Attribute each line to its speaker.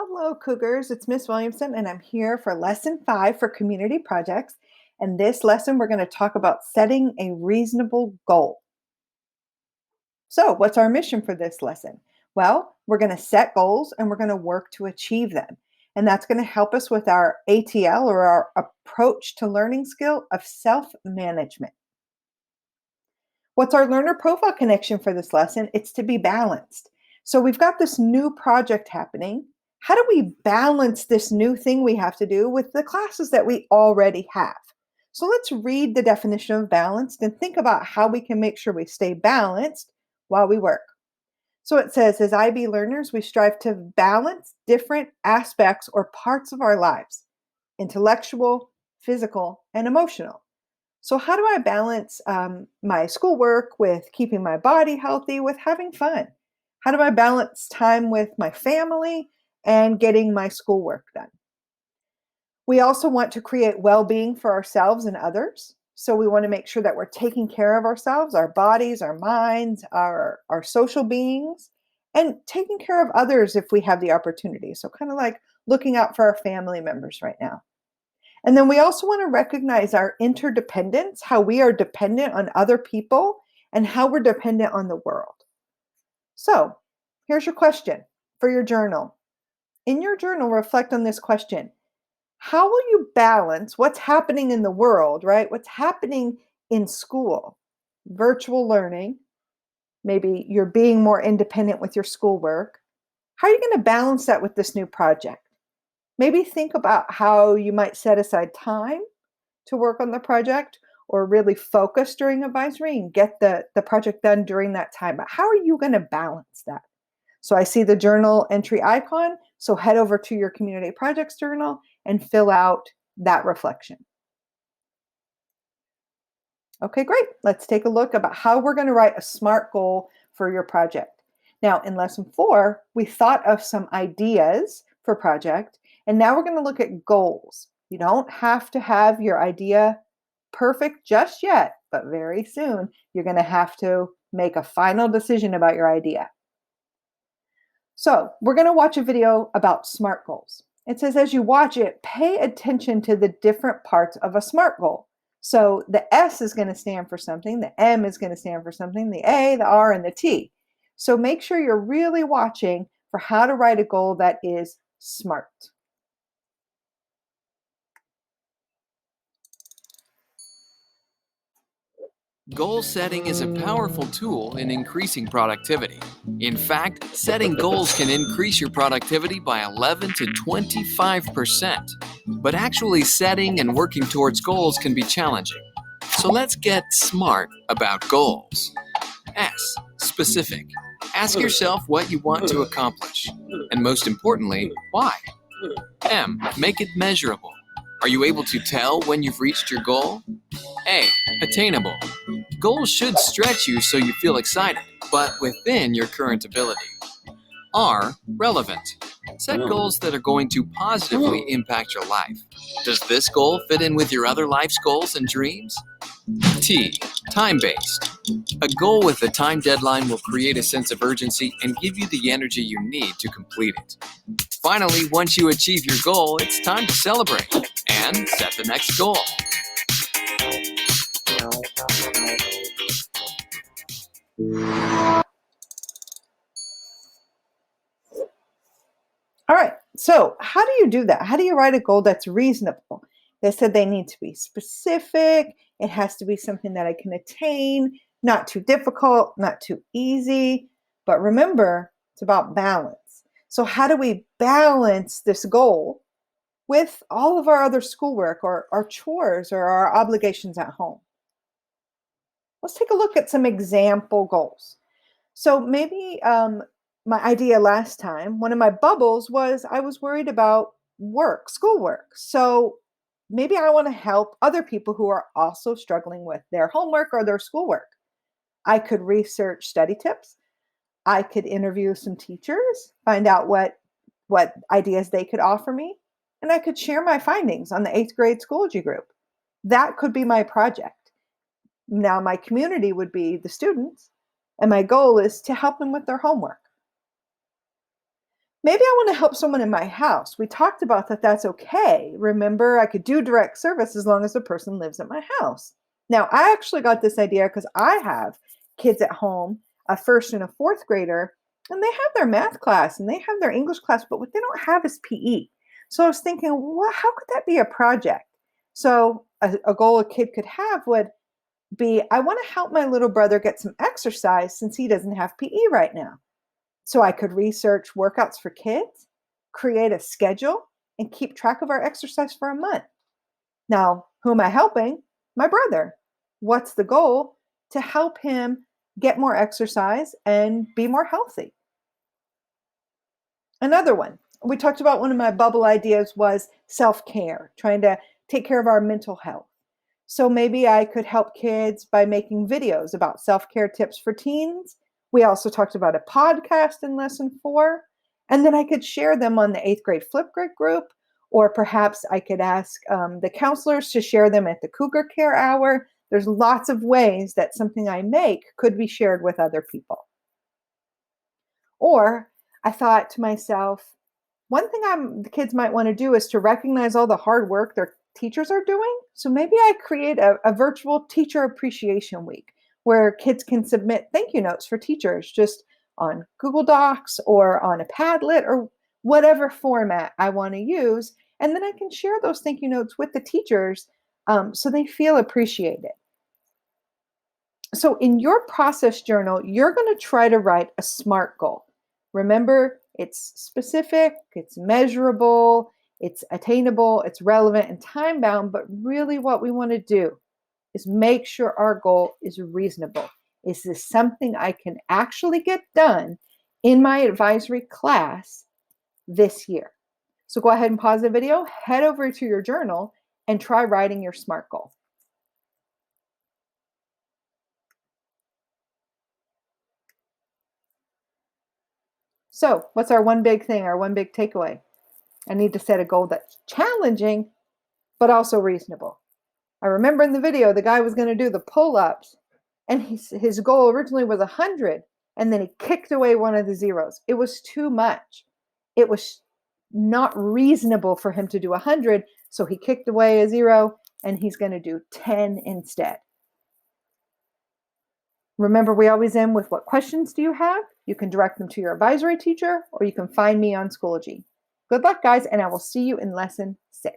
Speaker 1: Hello, Cougars. It's Miss Williamson, and I'm here for lesson 5 for community projects. And this lesson, we're going to talk about setting a reasonable goal. So, what's our mission for this lesson? Well, we're going to set goals and we're going to work to achieve them. And that's going to help us with our ATL or our approach to learning skill of self management. What's our learner profile connection for this lesson? It's to be balanced. So we've got this new project happening. How do we balance this new thing we have to do with the classes that we already have? So let's read the definition of balanced and think about how we can make sure we stay balanced while we work. So it says, as IB learners, we strive to balance different aspects or parts of our lives: intellectual, physical, and emotional. So, how do I balance my schoolwork with keeping my body healthy, with having fun? How do I balance time with my family and getting my schoolwork done? We also want to create well being for ourselves and others. So, we want to make sure that we're taking care of ourselves, our bodies, our minds, our social beings, and taking care of others if we have the opportunity. So, kind of like looking out for our family members right now. And then we also want to recognize our interdependence, how we are dependent on other people and how we're dependent on the world. So here's your question for your journal. In your journal, reflect on this question. How will you balance what's happening in the world, right? What's happening in school, virtual learning, maybe you're being more independent with your schoolwork. How are you going to balance that with this new project? Maybe think about how you might set aside time to work on the project or really focus during advisory and get the project done during that time. But how are you going to balance that? So I see the journal entry icon. So head over to your community projects journal and fill out that reflection. Okay, great. Let's take a look about how we're going to write a SMART goal for your project. Now, in lesson 4, we thought of some ideas for project, and now we're going to look at goals. You don't have to have your idea perfect just yet, but very soon you're going to have to make a final decision about your idea. So we're going to watch a video about SMART goals. It says as you watch it, pay attention to the different parts of a SMART goal. So the S is going to stand for something, the M is going to stand for something, the A, the R, and the T. So make sure you're really watching for how to write a goal that is SMART.
Speaker 2: Goal setting is a powerful tool in increasing productivity. In fact, setting goals can increase your productivity by 11 to 25%. But actually setting and working towards goals can be challenging. So let's get smart about goals. S. Specific. Ask yourself what you want to accomplish. And most importantly, why? M. Make it measurable. Are you able to tell when you've reached your goal? A. Attainable. Goals should stretch you so you feel excited, but within your current ability. R. Relevant. Set goals that are going to positively impact your life. Does this goal fit in with your other life's goals and dreams? T. Time-based. A goal with a time deadline will create a sense of urgency and give you the energy you need to complete it. Finally, once you achieve your goal, it's time to celebrate and set the next goal.
Speaker 1: All right, so how do you do that? How do you write a goal that's reasonable? They said they need to be specific. It has to be something that I can attain, not too difficult, not too easy. But remember, it's about balance. So how do we balance this goal with all of our other schoolwork or our chores or our obligations at home? Let's take a look at some example goals. So maybe my idea last time, one of my bubbles was I was worried about work, schoolwork. So maybe I want to help other people who are also struggling with their homework or their schoolwork. I could research study tips. I could interview some teachers, find out what ideas they could offer me, and I could share my findings on the 8th grade Schoology group. That could be my project. Now my community would be the students, and my goal is to help them with their homework. Maybe I want to help someone in my house. We talked about that that's okay. Remember, I could do direct service as long as the person lives at my house. Now, I actually got this idea because I have kids at home, a first and a fourth grader, and they have their math class and they have their English class, but what they don't have is PE. So I was thinking, well, how could that be a project? So a goal a kid could have would be, I want to help my little brother get some exercise since he doesn't have PE right now. So I could research workouts for kids, create a schedule, and keep track of our exercise for a month. Now, who am I helping? My brother. What's the goal? To help him get more exercise and be more healthy. Another one, we talked about one of my bubble ideas was self care, trying to take care of our mental health. So maybe I could help kids by making videos about self care tips for teens. We also talked about a podcast in lesson 4. And then I could share them on the 8th grade Flipgrid group, or perhaps I could ask the counselors to share them at the Cougar Care Hour. There's lots of ways that something I make could be shared with other people. Or I thought to myself, one thing the kids might want to do is to recognize all the hard work their teachers are doing. So maybe I create a virtual teacher appreciation week where kids can submit thank you notes for teachers just on Google Docs or on a Padlet or whatever format I want to use. And then I can share those thank you notes with the teachers so they feel appreciated. So in your process journal, you're going to try to write a SMART goal. Remember, it's specific, it's measurable, it's attainable, it's relevant and time bound, but really what we want to do is make sure our goal is reasonable. Is this something I can actually get done in my advisory class this year? So go ahead and pause the video, head over to your journal, and try writing your SMART goal. So, what's our one big thing, our one big takeaway? I need to set a goal that's challenging, but also reasonable. I remember in the video, the guy was going to do the pull-ups, and his goal originally was 100, and then he kicked away one of the zeros. It was too much. It was not reasonable for him to do 100, so he kicked away a zero, and he's going to do 10 instead. Remember, we always end with what questions do you have? You can direct them to your advisory teacher, or you can find me on Schoology. Good luck, guys, and I will see you in lesson 6.